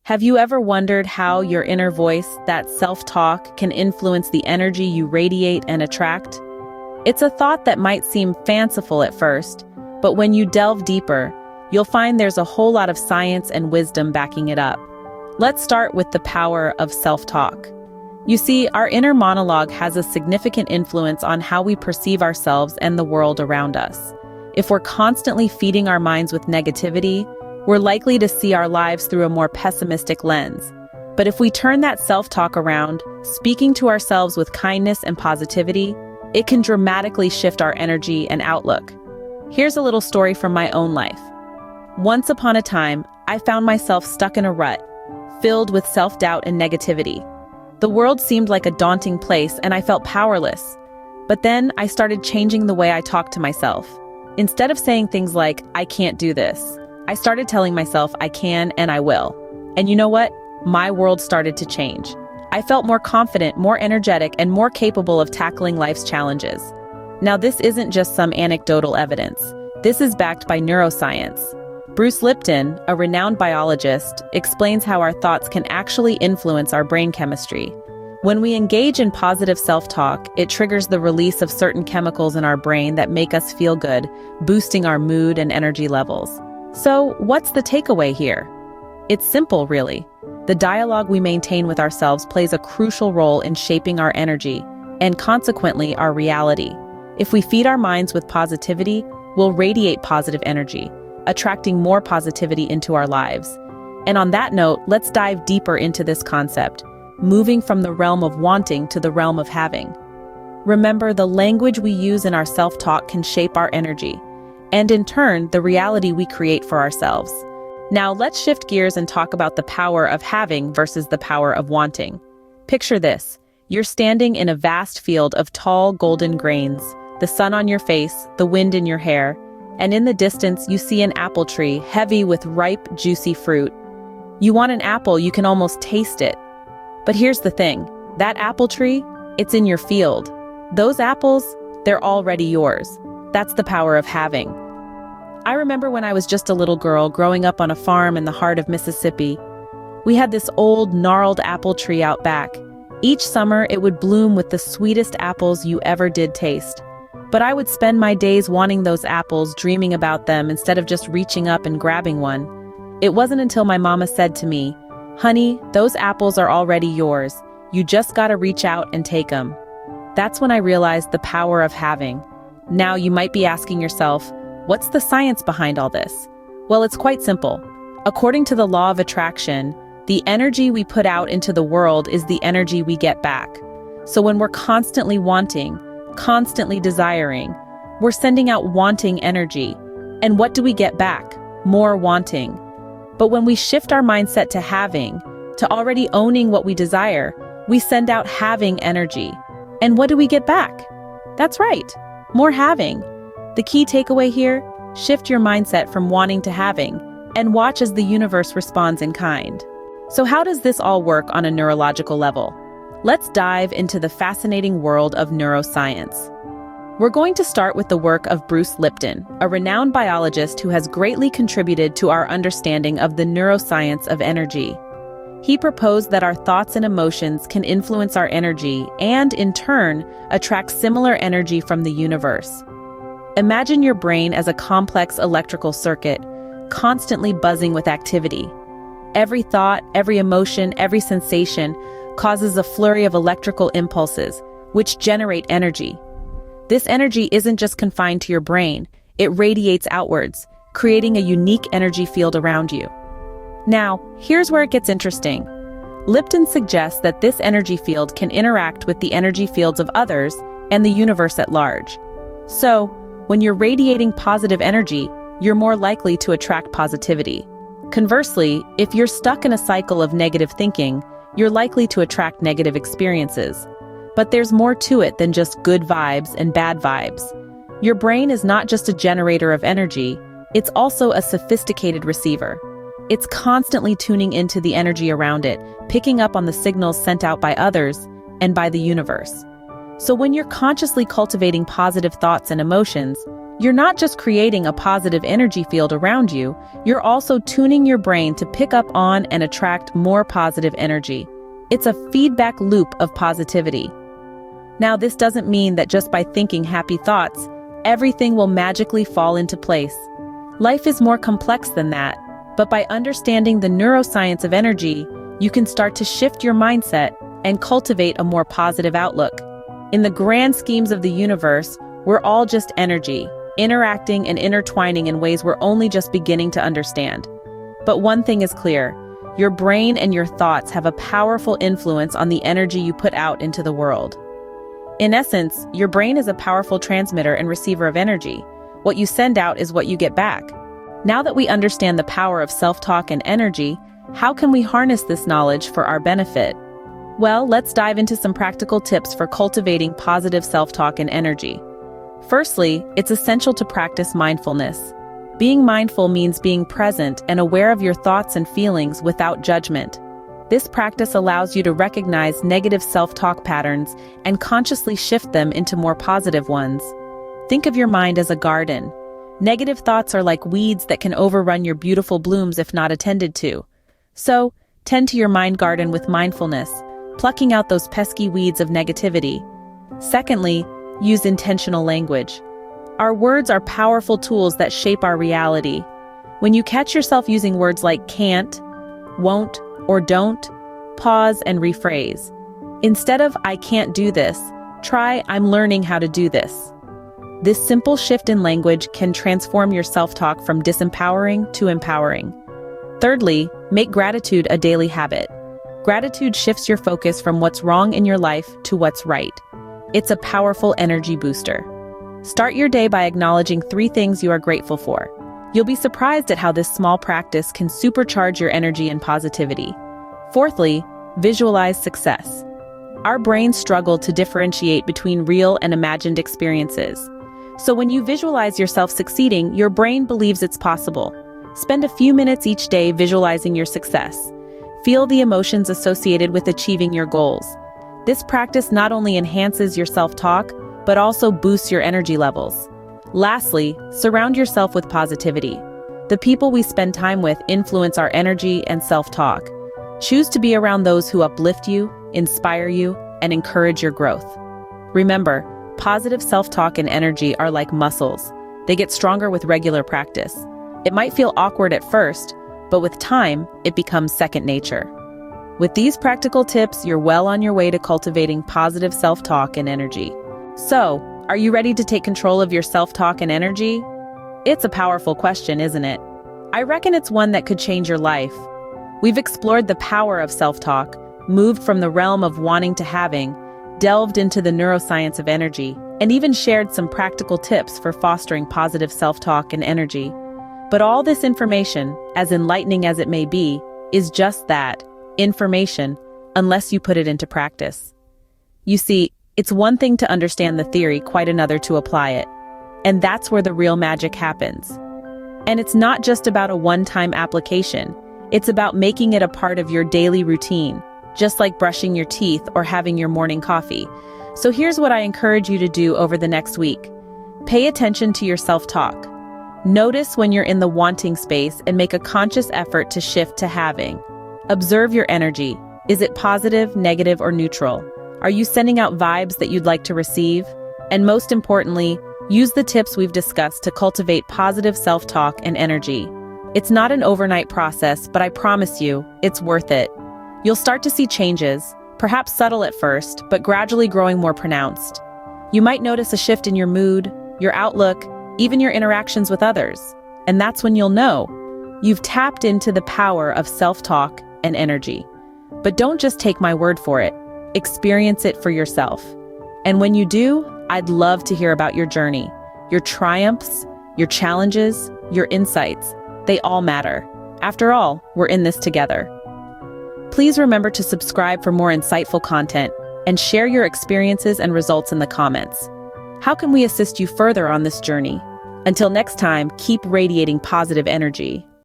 Have you ever wondered how your inner voice, that self-talk, can influence the energy you radiate and attract? It's a thought that might seem fanciful at first, but when you delve deeper, you'll find there's a whole lot of science and wisdom backing it up. Let's start with the power of self-talk. You see, our inner monologue has a significant influence on how we perceive ourselves and the world around us. If we're constantly feeding our minds with negativity, we're likely to see our lives through a more pessimistic lens. But if we turn that self-talk around, speaking to ourselves with kindness and positivity, it can dramatically shift our energy and outlook. Here's a little story from my own life. Once upon a time, I found myself stuck in a rut, filled with self-doubt and negativity. The world seemed like a daunting place and I felt powerless. But then I started changing the way I talked to myself. Instead of saying things like, "I can't do this," I started telling myself I can and I will. And you know what? My world started to change. I felt more confident, more energetic, and more capable of tackling life's challenges. Now, this isn't just some anecdotal evidence. This is backed by neuroscience. Bruce Lipton, a renowned biologist, explains how our thoughts can actually influence our brain chemistry. When we engage in positive self-talk, it triggers the release of certain chemicals in our brain that make us feel good, boosting our mood and energy levels. So, what's the takeaway here? It's simple, really. The dialogue we maintain with ourselves plays a crucial role in shaping our energy, and consequently our reality. If we feed our minds with positivity, we'll radiate positive energy, attracting more positivity into our lives. And on that note, let's dive deeper into this concept, moving from the realm of wanting to the realm of having. Remember, the language we use in our self-talk can shape our energy, and in turn, the reality we create for ourselves. Now, let's shift gears and talk about the power of having versus the power of wanting. Picture this. You're standing in a vast field of tall, golden grains, the sun on your face, the wind in your hair, and in the distance, you see an apple tree heavy with ripe, juicy fruit. You want an apple, you can almost taste it. But here's the thing. That apple tree, it's in your field. Those apples, they're already yours. That's the power of having. I remember when I was just a little girl growing up on a farm in the heart of Mississippi. We had this old, gnarled apple tree out back. Each summer, it would bloom with the sweetest apples you ever did taste. But I would spend my days wanting those apples, dreaming about them instead of just reaching up and grabbing one. It wasn't until my mama said to me, "Honey, those apples are already yours. You just gotta reach out and take them." That's when I realized the power of having. Now you might be asking yourself, what's the science behind all this? Well, it's quite simple. According to the law of attraction, the energy we put out into the world is the energy we get back. So when we're constantly wanting, constantly desiring, we're sending out wanting energy. And what do we get back? More wanting. But when we shift our mindset to having, to already owning what we desire, we send out having energy. And what do we get back? That's right, more having. The key takeaway here, shift your mindset from wanting to having, and watch as the universe responds in kind. So how does this all work on a neurological level? Let's dive into the fascinating world of neuroscience. We're going to start with the work of Bruce Lipton, a renowned biologist who has greatly contributed to our understanding of the neuroscience of energy. He proposed that our thoughts and emotions can influence our energy and, in turn, attract similar energy from the universe. Imagine your brain as a complex electrical circuit, constantly buzzing with activity. Every thought, every emotion, every sensation causes a flurry of electrical impulses, which generate energy. This energy isn't just confined to your brain, it radiates outwards, creating a unique energy field around you. Now, here's where it gets interesting. Lipton suggests that this energy field can interact with the energy fields of others and the universe at large. So, when you're radiating positive energy, you're more likely to attract positivity. Conversely, if you're stuck in a cycle of negative thinking, you're likely to attract negative experiences. But there's more to it than just good vibes and bad vibes. Your brain is not just a generator of energy, it's also a sophisticated receiver. It's constantly tuning into the energy around it, picking up on the signals sent out by others and by the universe. So when you're consciously cultivating positive thoughts and emotions, You're not just creating a positive energy field around you, you're also tuning your brain to pick up on and attract more positive energy. It's a feedback loop of positivity. Now, this doesn't mean that just by thinking happy thoughts, everything will magically fall into place. Life is more complex than that, but by understanding the neuroscience of energy, you can start to shift your mindset and cultivate a more positive outlook. In the grand schemes of the universe, we're all just energy, interacting and intertwining in ways we're only just beginning to understand. But one thing is clear, your brain and your thoughts have a powerful influence on the energy you put out into the world. In essence, your brain is a powerful transmitter and receiver of energy. What you send out is what you get back. Now that we understand the power of self-talk and energy, how can we harness this knowledge for our benefit? Well, let's dive into some practical tips for cultivating positive self-talk and energy. Firstly, it's essential to practice mindfulness. Being mindful means being present and aware of your thoughts and feelings without judgment. This practice allows you to recognize negative self-talk patterns and consciously shift them into more positive ones. Think of your mind as a garden. Negative thoughts are like weeds that can overrun your beautiful blooms if not attended to. So, tend to your mind garden with mindfulness, plucking out those pesky weeds of negativity. Secondly, use intentional language. Our words are powerful tools that shape our reality. When you catch yourself using words like can't, won't, or don't, pause and rephrase. Instead of I can't do this, try I'm learning how to do this. This simple shift in language can transform your self-talk from disempowering to empowering. Thirdly, make gratitude a daily habit. Gratitude shifts your focus from what's wrong in your life to what's right. It's a powerful energy booster. Start your day by acknowledging 3 things you are grateful for. You'll be surprised at how this small practice can supercharge your energy and positivity. Fourthly, visualize success. Our brains struggle to differentiate between real and imagined experiences. So when you visualize yourself succeeding, your brain believes it's possible. Spend a few minutes each day visualizing your success. Feel the emotions associated with achieving your goals. This practice not only enhances your self-talk, but also boosts your energy levels. Lastly, surround yourself with positivity. The people we spend time with influence our energy and self-talk. Choose to be around those who uplift you, inspire you, and encourage your growth. Remember, positive self-talk and energy are like muscles. They get stronger with regular practice. It might feel awkward at first, but with time, it becomes second nature. With these practical tips, you're well on your way to cultivating positive self-talk and energy. So, are you ready to take control of your self-talk and energy? It's a powerful question, isn't it? I reckon it's one that could change your life. We've explored the power of self-talk, moved from the realm of wanting to having, delved into the neuroscience of energy, and even shared some practical tips for fostering positive self-talk and energy. But all this information, as enlightening as it may be, is just that, information, unless you put it into practice. You see, it's one thing to understand the theory, quite another to apply it. And that's where the real magic happens. And it's not just about a one-time application. It's about making it a part of your daily routine, just like brushing your teeth or having your morning coffee. So here's what I encourage you to do over the next week. Pay attention to your self-talk. Notice when you're in the wanting space and make a conscious effort to shift to having. Observe your energy. Is it positive, negative, or neutral? Are you sending out vibes that you'd like to receive? And most importantly, use the tips we've discussed to cultivate positive self-talk and energy. It's not an overnight process, but I promise you, it's worth it. You'll start to see changes, perhaps subtle at first, but gradually growing more pronounced. You might notice a shift in your mood, your outlook, even your interactions with others. And that's when you'll know you've tapped into the power of self-talk and energy. But don't just take my word for it. Experience it for yourself. And when you do, I'd love to hear about your journey, your triumphs, your challenges, your insights. They all matter. After all, we're in this together. Please remember to subscribe for more insightful content and share your experiences and results in the comments. How can we assist you further on this journey? Until next time, keep radiating positive energy.